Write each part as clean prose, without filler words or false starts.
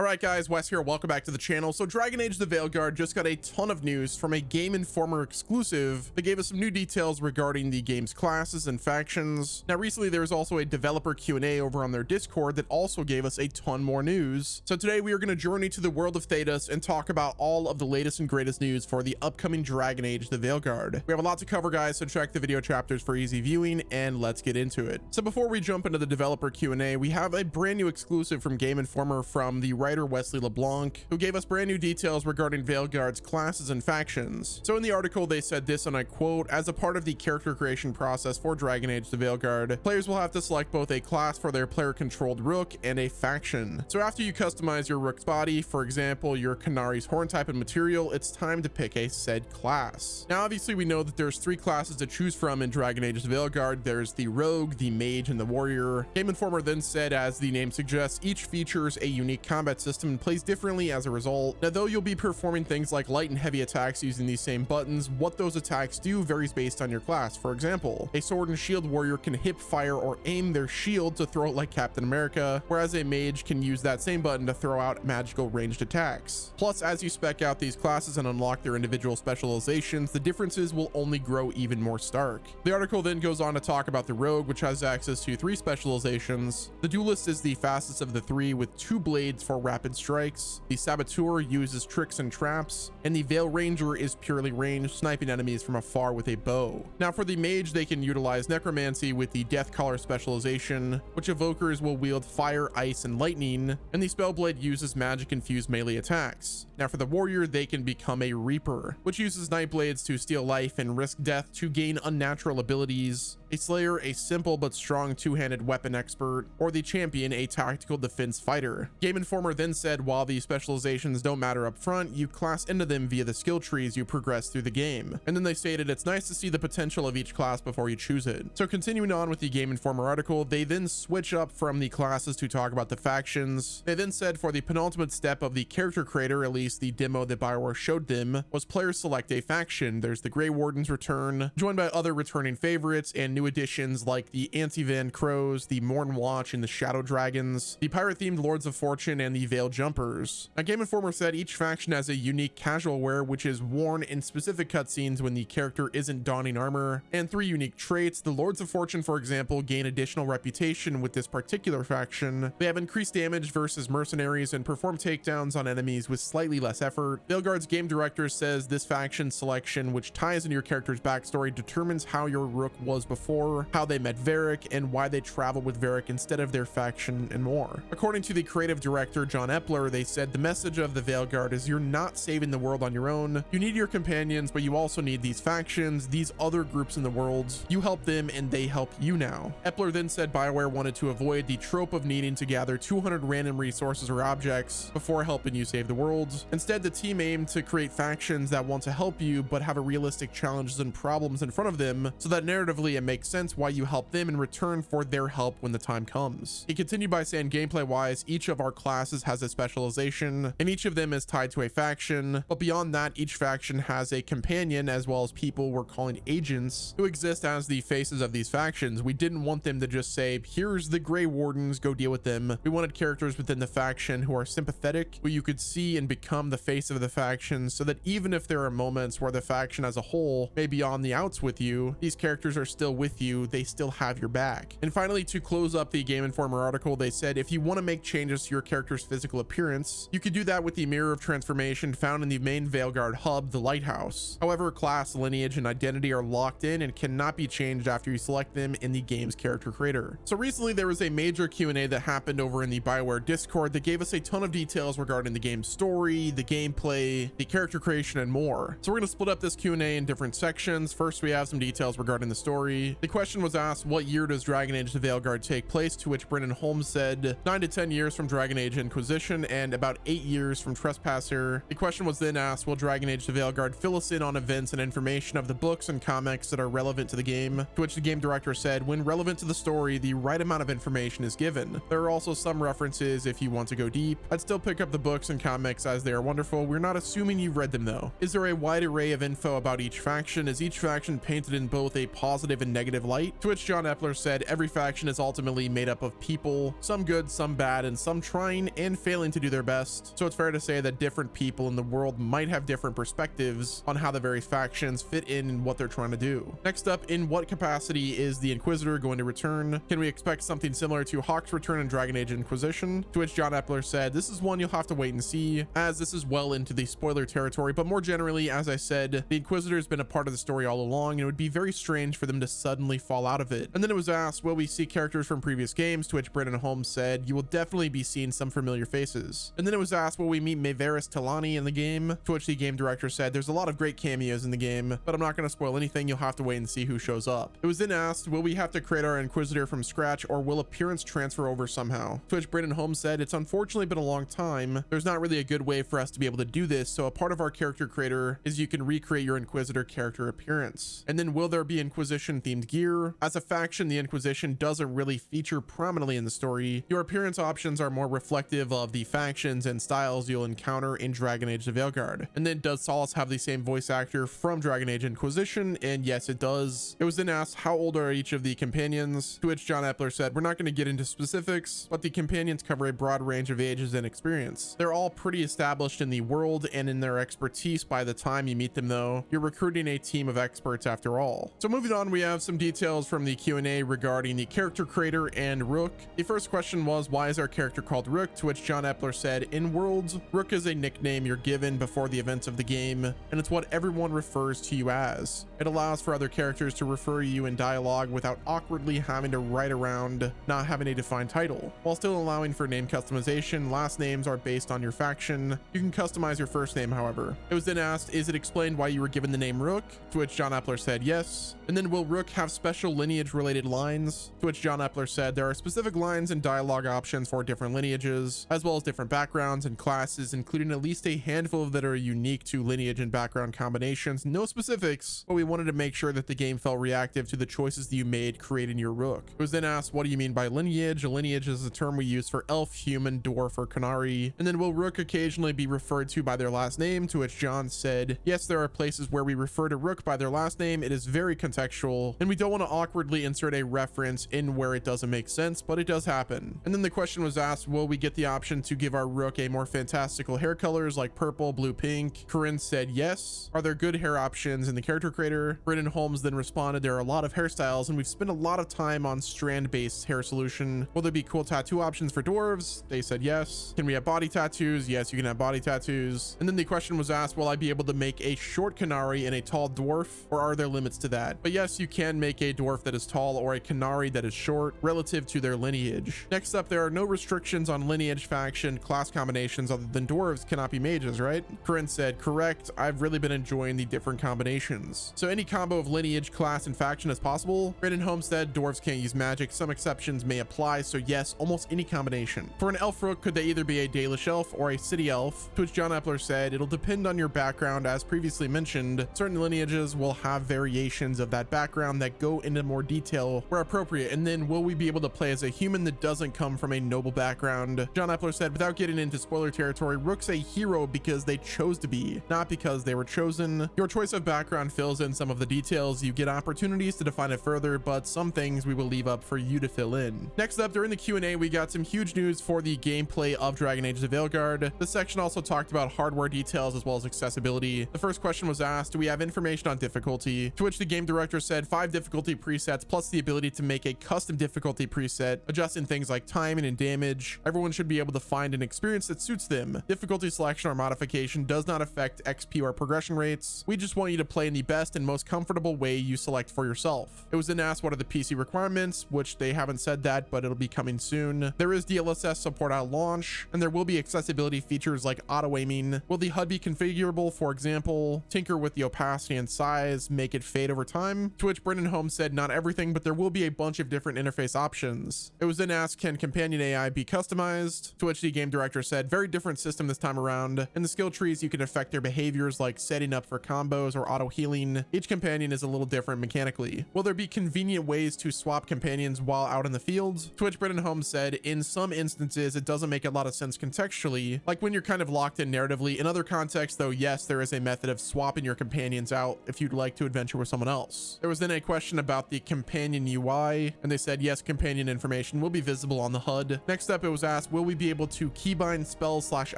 Alright guys, Wes here, welcome back to the channel. So Dragon Age The Veilguard just got a ton of news from a Game Informer exclusive that gave us some new details regarding the game's classes and factions. Now recently there was also a developer Q&A over on their Discord that also gave us a ton more news. So today we are going to journey to the world of Thedas and talk about all of the latest and greatest news for the upcoming Dragon Age The Veilguard. We have a lot to cover guys, so check the video chapters for easy viewing and let's get into it. So before we jump into the developer Q&A, we have a brand new exclusive from Game Informer from the writer Wesley LeBlanc, who gave us brand new details regarding Veilguard's classes and factions. So in the article they said this, and I quote, "As a part of the character creation process for Dragon Age The Veilguard, players will have to select both a class for their player-controlled rook and a faction. So after you customize your rook's body, for example your Canari's horn type and material, it's time to pick a said class." Now obviously we know that there's three classes to choose from in Dragon Age The Veilguard. There's the rogue, the mage, and the warrior. Game Informer then said, as the name suggests, each features a unique combat system and plays differently as a result. Now though you'll be performing things like light and heavy attacks using these same buttons, what those attacks do varies based on your class. For example, a sword and shield warrior can hip fire or aim their shield to throw it like Captain America, whereas a mage can use that same button to throw out magical ranged attacks. Plus, as you spec out these classes and unlock their individual specializations, the differences will only grow even more stark. The article then goes on to talk about the rogue, which has access to 3 specializations. The duelist is the fastest of the 3 with 2 blades for rapid strikes. The saboteur uses tricks and traps, and the veil ranger is purely ranged, sniping enemies from afar with a bow. Now for the mage, they can utilize necromancy with the Deathcaller specialization, which evokers will wield fire, ice, and lightning, and the spellblade uses magic infused melee attacks. Now for the warrior, they can become a reaper, which uses nightblades to steal life and risk death to gain unnatural abilities. A slayer, a simple but strong two-handed weapon expert, or the champion, a tactical defense fighter. Game Informer then said while the specializations don't matter up front, you class into them via the skill trees you progress through the game. And then they stated it's nice to see the potential of each class before you choose it. So continuing on with the Game Informer article, they then switch up from the classes to talk about the factions. They then said for the penultimate step of the character creator, at least the demo that BioWare showed them, was players select a faction. There's the Grey Wardens return, joined by other returning favorites and new additions like the Anti-Van Crows, the Morn Watch, and the Shadow Dragons, the pirate-themed Lords of Fortune, and the Veil Jumpers. Now, Game Informer said each faction has a unique casual wear, which is worn in specific cutscenes when the character isn't donning armor, and 3 unique traits. The Lords of Fortune, for example, gain additional reputation with this particular faction. They have increased damage versus mercenaries and perform takedowns on enemies with slightly less effort. Veilguard's game director says this faction selection, which ties into your character's backstory, determines how your rook was before, how they met Varric, and why they traveled with Varric instead of their faction, and more. According to the creative director John Epler, they said the message of the Veilguard is you're not saving the world on your own. You need your companions, but you also need these factions, these other groups in the world. You help them and they help you now. Epler then said BioWare wanted to avoid the trope of needing to gather 200 random resources or objects before helping you save the world. Instead, the team aimed to create factions that want to help you but have a realistic challenges and problems in front of them, so that narratively it makes sense why you help them in return for their help when the time comes. He continued by saying gameplay wise, each of our classes has a specialization and each of them is tied to a faction, but beyond that each faction has a companion as well as people we're calling agents who exist as the faces of these factions. We didn't want them to just say here's the Grey Wardens, go deal with them. We wanted characters within the faction who are sympathetic, who you could see and become the face of the faction, so that even if there are moments where the faction as a whole may be on the outs with you, these characters are still with you, they still have your back. And finally, to close up the Game Informer article, they said if you want to make changes to your character's physical appearance, you could do that with the Mirror of Transformation found in the main Veilguard hub, the Lighthouse. However, class, lineage, and identity are locked in and cannot be changed after you select them in the game's character creator. So recently there was a major Q&A that happened over in the BioWare Discord that gave us a ton of details regarding the game's story, the gameplay, the character creation, and more. So we're going to split up this Q&A in different sections. First, we have some details regarding the story. The question was asked, what year does Dragon Age The Veilguard take place? To which Brendan Holmes said 9 to 10 years from Dragon Age Inquisition and about 8 years from Trespasser. The question was then asked, will Dragon Age The Veilguard fill us in on events and information of the books and comics that are relevant to the game? To which the game director said, when relevant to the story, the right amount of information is given. There are also some references if you want to go deep. I'd still pick up the books and comics as they are wonderful. We're not assuming you've read them though. Is there a wide array of info about each faction? Is each faction painted in both a positive and negative light? To which John Epler said every faction is ultimately made up of people, some good, some bad, and some trying and and failing to do their best. So it's fair to say that different people in the world might have different perspectives on how the various factions fit in and what they're trying to do. Next up, in what capacity is the Inquisitor going to return? Can we expect something similar to Hawk's return in Dragon Age Inquisition? To which John Epler said, this is one you'll have to wait and see, as this is well into the spoiler territory, but more generally, as I said, the Inquisitor has been a part of the story all along, and it would be very strange for them to suddenly fall out of it. And then it was asked, will we see characters from previous games? To which Brendan Holmes said, you will definitely be seeing some familiar faces. And then it was asked, will we meet Maevaris Talani in the game? To which the game director said, there's a lot of great cameos in the game, but I'm not going to spoil anything. You'll have to wait and see who shows up. It was then asked, will we have to create our Inquisitor from scratch, or will appearance transfer over somehow? To which Brendan Holmes said, it's unfortunately been a long time. There's not really a good way for us to be able to do this, so a part of our character creator is you can recreate your Inquisitor character appearance. And then will there be Inquisition themed gear? As a faction, the Inquisition doesn't really feature prominently in the story. Your appearance options are more reflective of the factions and styles you'll encounter in Dragon Age The Veilguard. And then does Solace have the same voice actor from Dragon Age Inquisition? And yes, it does. It was then asked, how old are each of the companions? To which John Epler said, we're not going to get into specifics, but the companions cover a broad range of ages and experience. They're all pretty established in the world and in their expertise by the time you meet them, though. You're recruiting a team of experts after all. So moving on, we have some details from the Q&A regarding the character creator and Rook. The first question was, why is our character called Rook? To which John Epler said, in Worlds, Rook is a nickname you're given before the events of the game, and it's what everyone refers to you as. It allows for other characters to refer to you in dialogue without awkwardly having to write around not having a defined title, while still allowing for name customization. Last names are based on your faction. You can customize your first name, however. It was then asked, is it explained why you were given the name Rook? To which John Epler said yes. And then will Rook have special lineage related lines? To which John Epler said there are specific lines and dialogue options for different lineages, as well as different backgrounds and classes, including at least a handful that are unique to lineage and background combinations. No specifics, but we wanted to make sure that the game felt reactive to the choices that you made creating your Rook. It was then asked, what do you mean by lineage? A lineage is a term we use for elf, human, dwarf, or Qunari. And then will Rook occasionally be referred to by their last name? To which John said, yes, there are places where we refer to Rook by their last name. It is very contextual, and we don't want to awkwardly insert a reference in where it doesn't make sense, but it does happen. And then the question was asked, will we get the option to give our Rook a more fantastical hair colors like purple, blue, pink? Corinne said yes. Are there good hair options in the character creator? Brendan Holmes then responded, there are a lot of hairstyles, and we've spent a lot of time on strand-based hair solution. Will there be cool tattoo options for dwarves? They said yes. Can we have body tattoos? Yes, you can have body tattoos. And then the question was asked, will I be able to make a short Qunari and a tall dwarf, or are there limits to that? But yes, you can make a dwarf that is tall or a Qunari that is short relative to their lineage. Next up, there are no restrictions on lineage, faction, class combinations other than dwarves cannot be mages, right? Corinne said, correct. I've really been enjoying the different combinations. So any combo of lineage, class, and faction is possible. Brendan Holmes said dwarves can't use magic. Some exceptions may apply, so yes, almost any combination. For an elf Rook, could they either be a Dalish elf or a city elf? To which John Epler said, it'll depend on your background. As previously mentioned, certain lineages will have variations of that background that go into more detail where appropriate. And then will we be able to play as a human that doesn't come from a noble background? John Epler said, without getting into spoiler territory, Rook's a hero because they chose to be, not because they were chosen. Your choice of background fills in some of the details. You get opportunities to define it further, but some things we will leave up for you to fill in. Next up, during the Q&A, we got some huge news for the gameplay of Dragon Age The Veilguard. This section also talked about hardware details as well as accessibility. The first question was asked, do we have information on difficulty? To which the game director said 5 difficulty presets plus the ability to make a custom difficulty preset, adjusting things like timing and damage. Everyone should be able to find an experience that suits them. Difficulty selection or modification does not affect XP or progression rates. We just want you to play in the best and most comfortable way you select for yourself. It was then asked, what are the PC requirements? Which they haven't said that, but it'll be coming soon. There is DLSS support at launch, and there will be accessibility features like auto aiming. Will the HUD be configurable? For example, tinker with the opacity and size, make it fade over time. To which Brendan Holmes said, not everything, but there will be a bunch of different interface options. It was then asked, can companion AI be customized? To which the game director said, very different system this time around. In the skill trees, you can affect their behaviors like setting up for combos or auto healing. Each companion is a little different mechanically. Will there be convenient ways to swap companions while out in the field? To which Brendan Holmes said, in some instances, it doesn't make a lot of sense contextually, like when you're kind of locked in narratively. In other contexts, though, yes, there is a method of swapping your companions out if you'd like to adventure with someone else. There was then a question about the companion UI, and they said, yes, companion information will be visible on the HUD. Next up, it was asked, will we we be able to keybind spells /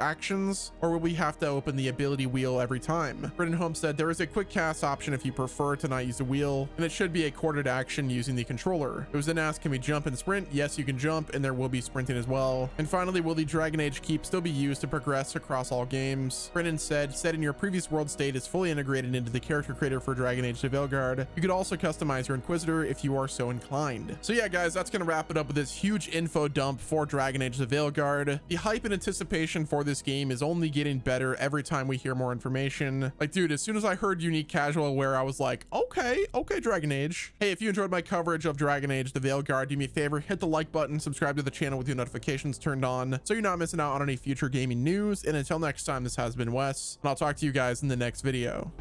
actions, or will we have to open the ability wheel every time? Brendan Holmes said there is a quick cast option if you prefer to not use the wheel, and it should be a corded action using the controller. It was then asked, can we jump and sprint? Yes, you can jump, and there will be sprinting as well. And finally, will the Dragon Age keep still be used to progress across all games? Brendan said, set in your previous world state is fully integrated into the character creator for Dragon Age The Veilguard. You could also customize your Inquisitor if you are so inclined. So yeah, guys, that's gonna wrap it up with this huge info dump for Dragon Age The Veilguard. The hype and anticipation for this game is only getting better every time we hear more information. Like, dude, as soon as I heard unique casual wear, I was like, okay, Dragon Age. Hey, if you enjoyed my coverage of Dragon Age The Veilguard, do me a favor, hit the like button, subscribe to the channel with your notifications turned on so you're not missing out on any future gaming news. And until next time, this has been Wes, and I'll talk to you guys in the next video.